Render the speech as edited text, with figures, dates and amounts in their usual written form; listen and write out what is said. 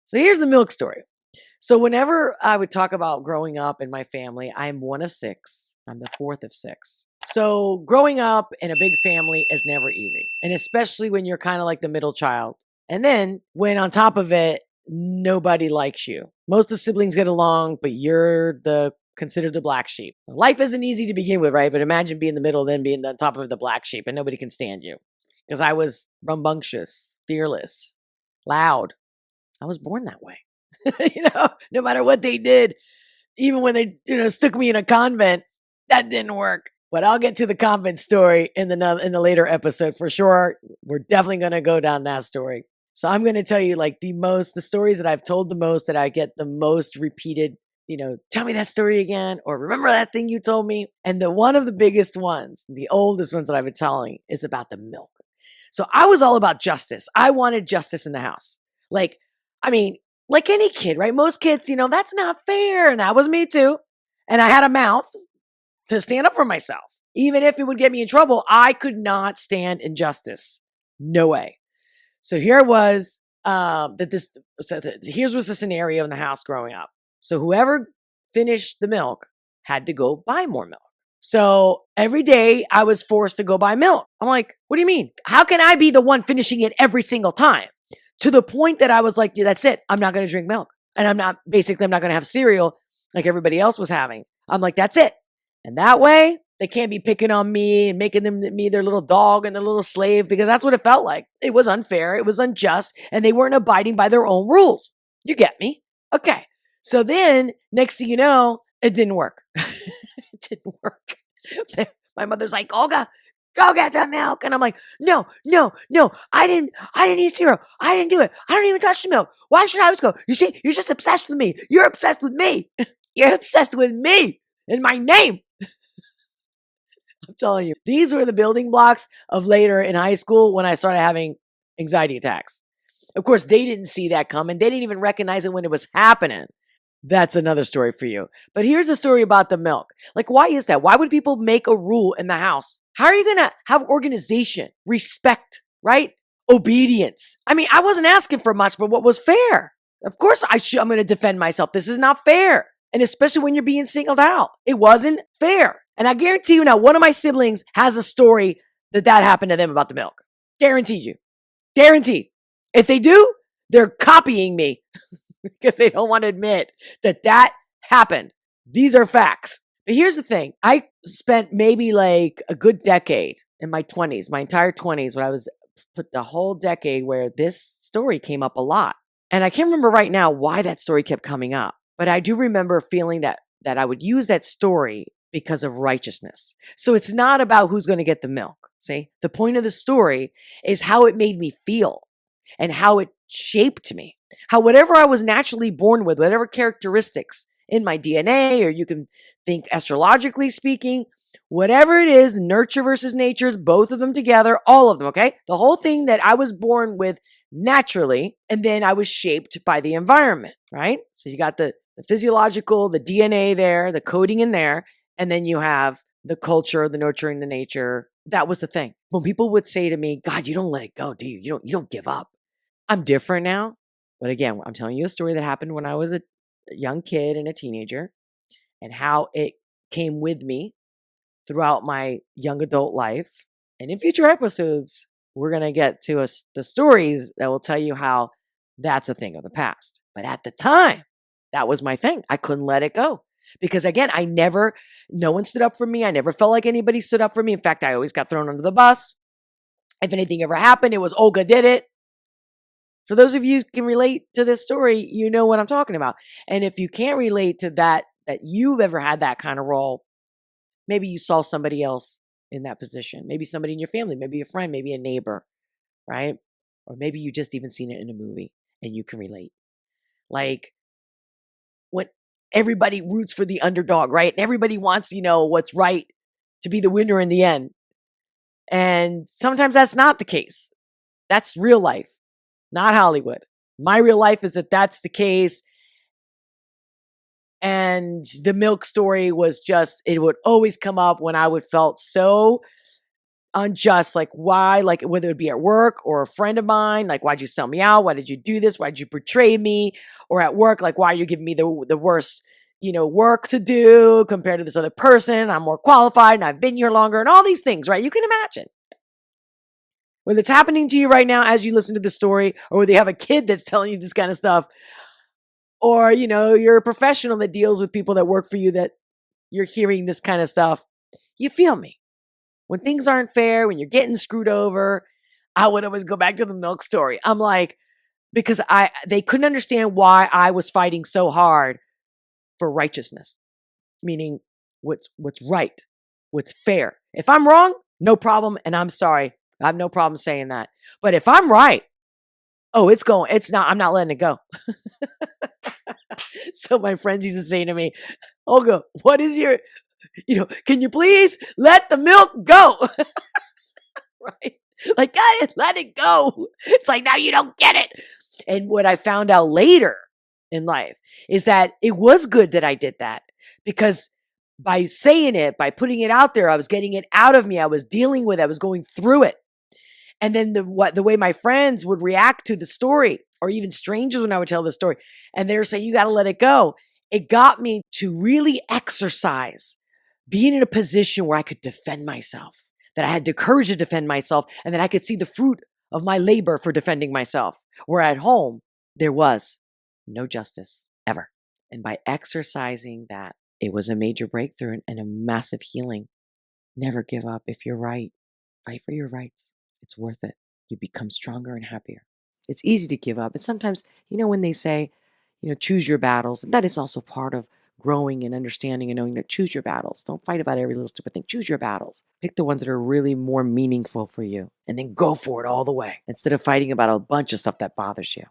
So here's the milk story. So whenever I would talk about growing up in my family, I'm one of six. I'm the fourth of six. So growing up in a big family is never easy. And especially when you're kind of like the middle child. And then when on top of it, nobody likes you. Most of the siblings get along, but you're the considered the black sheep. Life isn't easy to begin with, right? But imagine being the middle, then being the top of the black sheep, and nobody can stand you. Because I was rambunctious, fearless, loud. I was born that way. No matter what they did, even when they, stuck me in a convent, that didn't work. But I'll get to the convent story in the later episode for sure. We're definitely going to go down that story. So I'm going to tell you like the stories that I've told the most, that I get the most repeated, tell me that story again, or remember that thing you told me. And one of the biggest ones, the oldest ones that I've been telling, is about the milk. So I was all about justice. I wanted justice in the house. Like any kid, right? Most kids, that's not fair. And that was me too. And I had a mouth to stand up for myself. Even if it would get me in trouble, I could not stand injustice. No way. So here was, here's was the scenario in the house growing up. So whoever finished the milk had to go buy more milk. So every day I was forced to go buy milk. I'm like, what do you mean? How can I be the one finishing it every single time? To the point that I was like, yeah, that's it. I'm not going to drink milk. And I'm not going to have cereal like everybody else was having. I'm like, that's it. And that way they can't be picking on me and making me their little dog and their little slave, because that's what it felt like. It was unfair. It was unjust. And they weren't abiding by their own rules. You get me? Okay. So then next thing you know, it didn't work. It didn't work. My mother's like, Olga, go get the milk. And I'm like, no, I didn't eat cereal. I didn't do it. I don't even touch the milk. Why should I always go? You see, you're just obsessed with me. You're obsessed with me. You're obsessed with me and my name. I'm telling you, these were the building blocks of later in high school when I started having anxiety attacks. Of course, they didn't see that coming. They didn't even recognize it when it was happening. That's another story for you. But here's a story about the milk. Like, why is that? Why would people make a rule in the house? How are you going to have organization, respect, right? Obedience. I mean, I wasn't asking for much, but what was fair? Of course, I'm going to defend myself. This is not fair. And especially when you're being singled out. It wasn't fair. And I guarantee you now, one of my siblings has a story that happened to them about the milk. Guaranteed you. Guaranteed. If they do, they're copying me. Because they don't want to admit that happened. These are facts. But here's the thing. I spent maybe like a good decade in my 20s, my entire 20s, when I was put the whole decade where this story came up a lot. And I can't remember right now why that story kept coming up. But I do remember feeling that I would use that story because of righteousness. So it's not about who's going to get the milk. See, the point of the story is how it made me feel and how it shaped me. How whatever I was naturally born with, whatever characteristics in my DNA, or you can think astrologically speaking, whatever it is, nurture versus nature, both of them together, all of them, okay? The whole thing that I was born with naturally, and then I was shaped by the environment, right? So you got the physiological, the DNA there, the coding in there, and then you have the culture, the nurturing, the nature. That was the thing. When people would say to me, God, you don't let it go, do you? You don't give up. I'm different now. But again, I'm telling you a story that happened when I was a young kid and a teenager, and how it came with me throughout my young adult life. And in future episodes, we're going to get to the stories that will tell you how that's a thing of the past. But at the time, that was my thing. I couldn't let it go. Because again, no one stood up for me. I never felt like anybody stood up for me. In fact, I always got thrown under the bus. If anything ever happened, it was Olga did it. For those of you who can relate to this story, you know what I'm talking about. And if you can't relate to that you've ever had that kind of role, maybe you saw somebody else in that position. Maybe somebody in your family, maybe a friend, maybe a neighbor, right? Or maybe you just even seen it in a movie and you can relate. Like when everybody roots for the underdog, right? And everybody wants, what's right to be the winner in the end. And sometimes that's not the case. That's real life. Not Hollywood. My real life is that that's the case. And the milk story was just, it would always come up when I would felt so unjust, like why, like whether it be at work or a friend of mine, like why'd you sell me out? Why did you do this? Why'd you betray me? Or at work, like why are you giving me the worst, work to do compared to this other person? I'm more qualified and I've been here longer and all these things, right? You can imagine. Whether it's happening to you right now as you listen to the story, or whether you have a kid that's telling you this kind of stuff, or, you're a professional that deals with people that work for you that you're hearing this kind of stuff, you feel me. When things aren't fair, when you're getting screwed over, I would always go back to the milk story. I'm like, because they couldn't understand why I was fighting so hard for righteousness, meaning what's right, what's fair. If I'm wrong, no problem, and I'm sorry. I have no problem saying that. But if I'm right, I'm not letting it go. So my friends used to say to me, Olga, what is your, can you please let the milk go? Right? Like, let it go. It's like, now you don't get it. And what I found out later in life is that it was good that I did that, because by saying it, by putting it out there, I was getting it out of me. I was dealing with it. I was going through it. And then the way my friends would react to the story, or even strangers when I would tell the story, and they're saying, you got to let it go. It got me to really exercise being in a position where I could defend myself, that I had the courage to defend myself, and that I could see the fruit of my labor for defending myself. Where at home, there was no justice ever. And by exercising that, it was a major breakthrough and a massive healing. Never give up. If you're right, fight for your rights. It's worth it. You become stronger and happier. It's easy to give up. And sometimes, when they say, choose your battles, and that is also part of growing and understanding and knowing that choose your battles. Don't fight about every little stupid thing. Choose your battles. Pick the ones that are really more meaningful for you, and then go for it all the way instead of fighting about a bunch of stuff that bothers you.